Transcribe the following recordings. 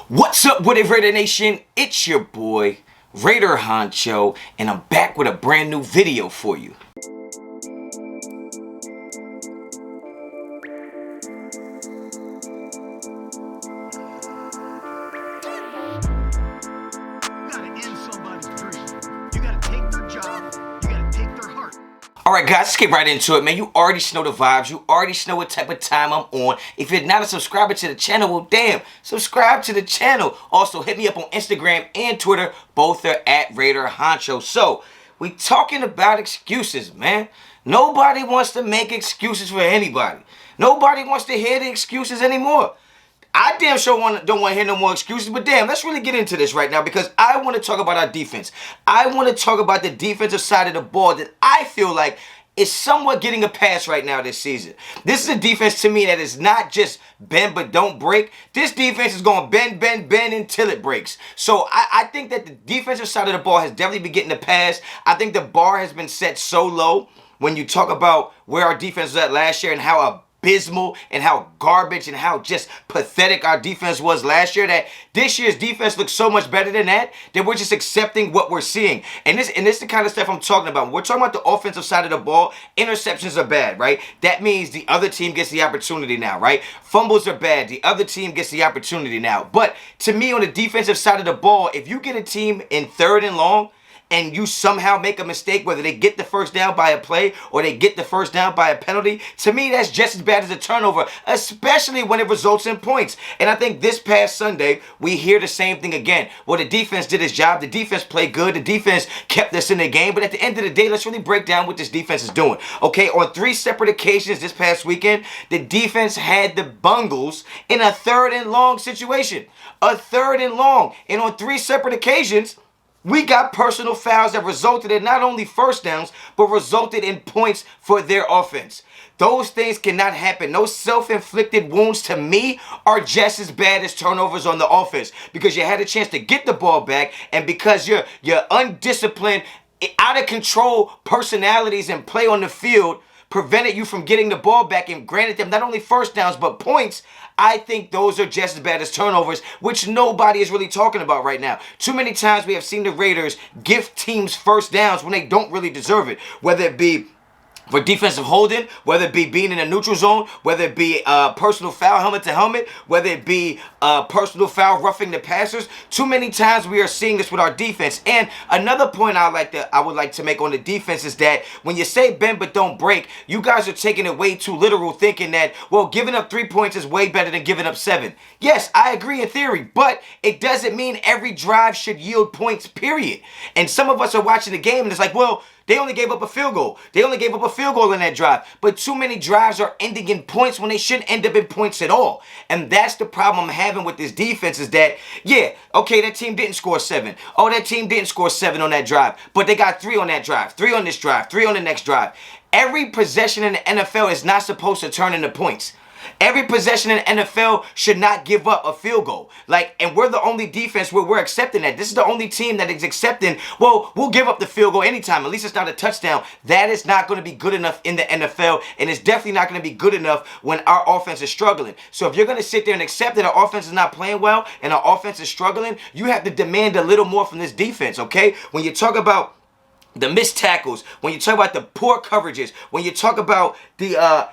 What's up with it, Raider Nation? It's your boy, Raider Honcho, and I'm back with a brand new video for you. Alright guys, let's get right into it, man. You already know the vibes. You already know what type of time I'm on. If you're not a subscriber to the channel, well damn, subscribe to the channel. Also, hit me up on Instagram and Twitter. Both are at Raider Honcho. So, we talking about excuses, man. Nobody wants to make excuses for anybody. Nobody wants to hear the excuses anymore. I damn sure don't want to hear no more excuses, but damn, let's really get into this right now because I want to talk about our defense. I want to talk about the defensive side of the ball that I feel like is somewhat getting a pass right now this season. This is a defense to me that is not just bend but don't break. This defense is going bend until it breaks. So I think that the defensive side of the ball has definitely been getting a pass. I think the bar has been set so low when you talk about where our defense was at last year and how abysmal and how garbage and how just pathetic our defense was last year, that this year's defense looks so much better than that we're just accepting what we're seeing. And this is the kind of stuff I'm talking about. When we're talking about the offensive side of the ball, interceptions are bad, right? That means the other team gets the opportunity now, right? Fumbles are bad. The other team gets the opportunity now. But to me, on the defensive side of the ball, if you get a team in 3rd and long, and you somehow make a mistake, whether they get the first down by a play or they get the first down by a penalty, to me that's just as bad as a turnover, especially when it results in points. And I think this past Sunday, we hear the same thing again. Well, the defense did its job. The defense played good. The defense kept us in the game. But at the end of the day, let's really break down what this defense is doing. Okay, on 3 separate occasions this past weekend, the defense had the Bungles in a 3rd and long situation. A 3rd and long. And on 3 separate occasions, we got personal fouls that resulted in not only first downs, but resulted in points for their offense. Those things cannot happen. Those self-inflicted wounds, to me, are just as bad as turnovers on the offense. Because you had a chance to get the ball back, and because you're undisciplined, out of control personalities and play on the field prevented you from getting the ball back and granted them not only first downs but points. I think those are just as bad as turnovers, which nobody is really talking about right now. Too many times we have seen the Raiders give teams first downs when they don't really deserve it, whether it be for defensive holding, whether it be being in a neutral zone, whether it be personal foul helmet to helmet, whether it be personal foul roughing the passers. Too many times we are seeing this with our defense. And another point I would like to make on the defense is that when you say bend but don't break, you guys are taking it way too literal, thinking that, well, giving up 3 points is way better than giving up 7. Yes, I agree in theory, but it doesn't mean every drive should yield points, period. And some of us are watching the game and it's like, well, they only gave up a field goal. They only gave up a field goal in that drive. But too many drives are ending in points when they shouldn't end up in points at all. And that's the problem I'm having with this defense is that, yeah, okay, that team didn't score 7. Oh, that team didn't score 7 on that drive. But they got 3 on that drive, 3 on this drive, 3 on the next drive. Every possession in the NFL is not supposed to turn into points. Every possession in the NFL should not give up a field goal. And we're the only defense where we're accepting that. This is the only team that is accepting, well, we'll give up the field goal anytime. At least it's not a touchdown. That is not going to be good enough in the NFL, and it's definitely not going to be good enough when our offense is struggling. So if you're going to sit there and accept that our offense is not playing well and our offense is struggling, you have to demand a little more from this defense, okay? When you talk about the missed tackles, when you talk about the poor coverages, when you talk about the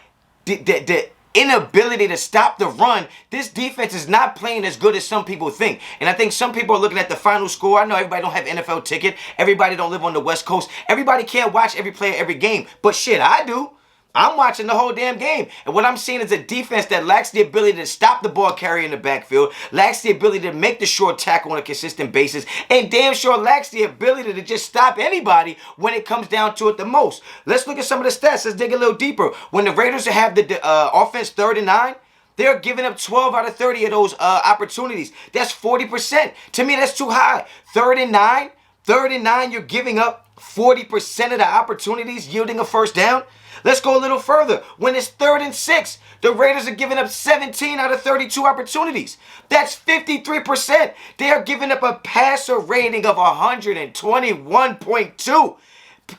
inability to stop the run, this defense is not playing as good as some people think. And I think some people are looking at the final score. I know everybody don't have NFL ticket. Everybody don't live on the West Coast. Everybody can't watch every player every game. But shit, I do. I'm watching the whole damn game. And what I'm seeing is a defense that lacks the ability to stop the ball carrier in the backfield, lacks the ability to make the short tackle on a consistent basis, and damn sure lacks the ability to just stop anybody when it comes down to it the most. Let's look at some of the stats. Let's dig a little deeper. When the Raiders have the offense 3rd and 9, they're giving up 12 out of 30 of those opportunities. That's 40%. To me, that's too high. 3rd and 9, 3rd and 9, you're giving up 40% of the opportunities yielding a first down. Let's go a little further. When it's 3rd and 6, the Raiders are giving up 17 out of 32 opportunities. That's 53%. They are giving up a passer rating of 121.2.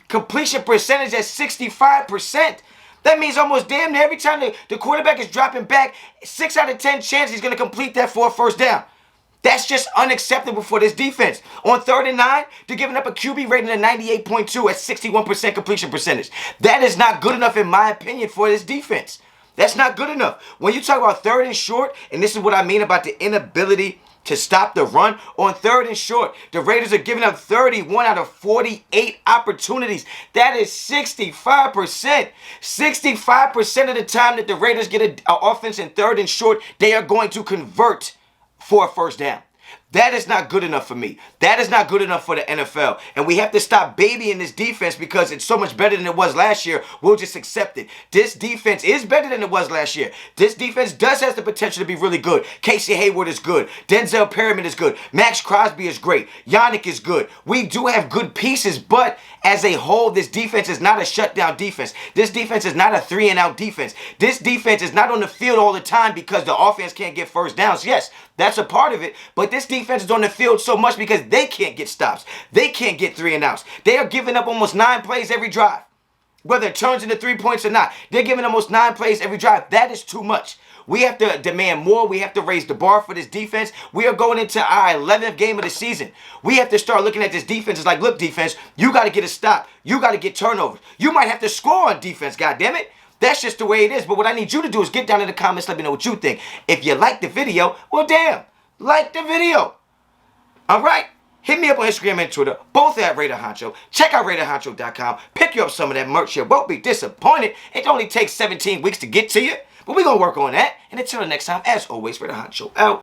Completion percentage at 65%. That means almost damn near every time the quarterback is dropping back, 6 out of 10 chances he's going to complete that for a first down. That's just unacceptable for this defense. On 3rd and 9, they're giving up a QB rating of 98.2 at 61% completion percentage. That is not good enough, in my opinion, for this defense. That's not good enough. When you talk about 3rd and short, and this is what I mean about the inability to stop the run, on 3rd and short, the Raiders are giving up 31 out of 48 opportunities. That is 65%. 65% of the time that the Raiders get an offense in 3rd and short, they are going to convert for a first down. That is not good enough for me. That is not good enough for the NFL. And we have to stop babying this defense because it's so much better than it was last year. We'll just accept it. This defense is better than it was last year. This defense does have the potential to be really good. Casey Hayward is good. Denzel Perryman is good. Max Crosby is great. Yannick is good. We do have good pieces, but as a whole, this defense is not a shutdown defense. This defense is not a 3-and-out defense. This defense is not on the field all the time because the offense can't get first downs. Yes, that's a part of it, but this defense is on the field so much because they can't get stops. They can't get 3-and-outs. They are giving up almost 9 plays every drive. Whether it turns into 3 points or not, they're giving almost 9 plays every drive. That is too much. We have to demand more. We have to raise the bar for this defense. We are going into our 11th game of the season. We have to start looking at this defense as like, look, defense, you got to get a stop. You got to get turnovers. You might have to score on defense, goddammit. That's just the way it is. But what I need you to do is get down in the comments, let me know what you think. If you like the video, well, damn, like the video. All right? Hit me up on Instagram and Twitter, both at Raiderinfo. Check out Raiderinfo.com. Pick you up some of that merch. You won't be disappointed. It only takes 17 weeks to get to you. But we're going to work on that. And until the next time, as always, Raiderinfo out.